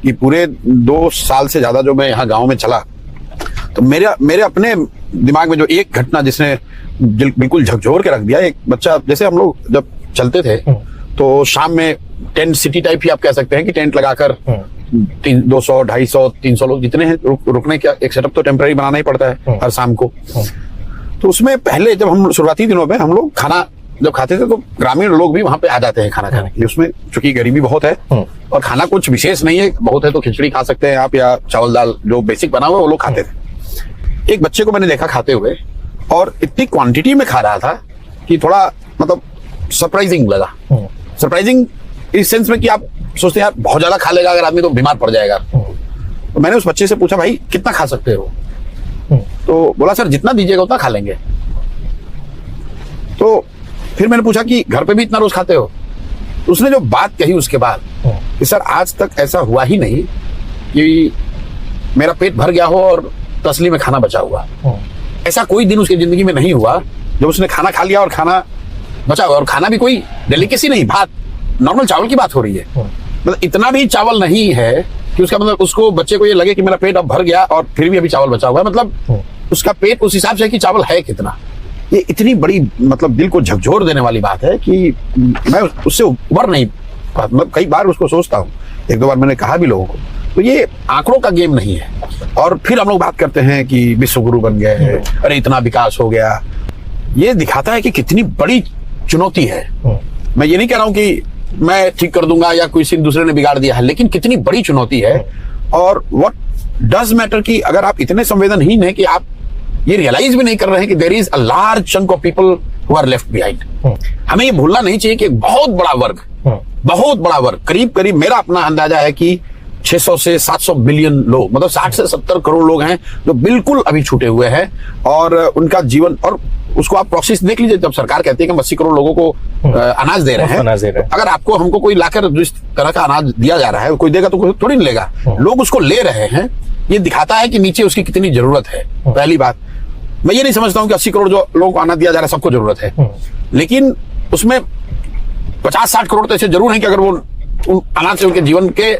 कि पूरे 2 साल से ज्यादा जो मैं यहाँ गांव में चला, तो मेरे अपने दिमाग में जो एक घटना जिसने बिल्कुल झकझोर के रख दिया। एक बच्चा, जैसे हम लोग जब चलते थे तो शाम में टेंट सिटी टाइप ही आप कह सकते हैं कि टेंट लगाकर 200, 250, 300 लोग जितने हैं रुकने का एक सेटअप तो टेम्पररी बनाना ही पड़ता है हर शाम को। तो उसमें पहले जब हम शुरुआती दिनों में हम लोग खाना जब खाते थे तो ग्रामीण लोग भी वहां पे आ जाते हैं खाना खाने के लिए। उसमें चूंकि गरीबी बहुत है और खाना कुछ विशेष नहीं है, बहुत है तो खिचड़ी खा सकते हैं आप या चावल दाल जो बेसिक बना हुआ वो लोग खाते थे। एक बच्चे को मैंने देखा खाते हुए और इतनी क्वांटिटी में खा रहा था कि थोड़ा मतलब सरप्राइजिंग लगा। सरप्राइजिंग इस सेंस में कि आप सोचते हैं यार बहुत ज्यादा खा लेगा अगर आदमी तो बीमार पड़ जाएगा। तो मैंने उस बच्चे से पूछा, भाई कितना खा सकते हो? तो बोला सर जितना दीजिएगा उतना खा लेंगे। तो फिर मैंने पूछा कि घर पे भी इतना रोज खाते हो? उसने जो बात कही उसके बाद कि सर आज तक ऐसा हुआ ही नहीं कि मेरा पेट भर गया हो और तसली में खाना बचा हुआ। ऐसा कोई दिन उसकी जिंदगी में नहीं हुआ जब उसने खाना खा लिया और खाना बचा हुआ, और खाना भी कोई डेलिकेसी नहीं, भात नॉर्मल चावल की बात हो रही है। मतलब इतना भी चावल नहीं है कि उसका मतलब उसको बच्चे को ये लगे कि मेरा पेट अब भर गया और फिर भी अभी चावल बचा हुआ है। मतलब उसका पेट उस हिसाब से कि चावल है कितना। ये इतनी बड़ी मतलब दिल को झकझोर देने वाली बात है कि मैं उससे उबर नहीं, मतलब कई बार उसको सोचता हूँ, 1-2 बार मैंने कहा भी लोगों को। तो ये आंकड़ों का गेम नहीं है। और फिर हम लोग बात करते हैं कि विश्व गुरु बन गए, अरे इतना विकास हो गया। ये दिखाता है कि कितनी बड़ी चुनौती है। मैं ये नहीं कह रहा हूं कि मैं ठीक कर दूंगा या किसी दूसरे ने बिगाड़ दिया है, लेकिन कितनी बड़ी चुनौती है। और व्हाट डज मैटर कि अगर आप इतने संवेदनहीन हैं कि आप ये रियलाइज भी नहीं कर रहे हैं कि there is a large chunk of people who are left behind. हमें ये भूलना नहीं चाहिए कि एक बहुत बड़ा वर्ग करीब करीब मेरा अपना अंदाजा है कि 600 से 700 मिलियन लोग, मतलब 60 से 70 करोड़ लोग हैं जो बिल्कुल अभी छूटे हुए हैं। और उनका जीवन, और उसको आप प्रोसेस देख लीजिए। जब सरकार कहती है कि हम 80 करोड़ लोगों को अनाज दे रहे हैं, अगर आपको हमको कोई लाकर जिस तरह का अनाज दिया जा रहा है, कोई देगा तो कोई थोड़ी नहीं लेगा, लोग उसको ले रहे हैं। ये दिखाता है कि नीचे उसकी कितनी जरूरत है। पहली बात, मैं ये नहीं समझता हूँ कि 80 करोड़ जो लोगों को अनाज दिया जा रहा है सबको जरूरत है, लेकिन उसमें 50-60 करोड़ तो ऐसे जरूर है कि अगर वो उन अनाज से उनके जीवन के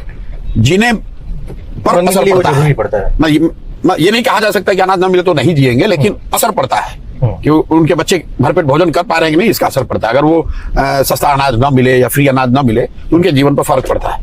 जीने पर असर पड़ता है। मैं ये नहीं कहा जा सकता कि अनाज ना मिले तो नहीं जिएंगे, लेकिन असर पड़ता है कि उनके बच्चे भरपेट भोजन कर पा रहे हैं कि नहीं, इसका असर पड़ता है। अगर वो सस्ता अनाज ना मिले या फ्री अनाज ना मिले तो उनके जीवन पर फर्क पड़ता है।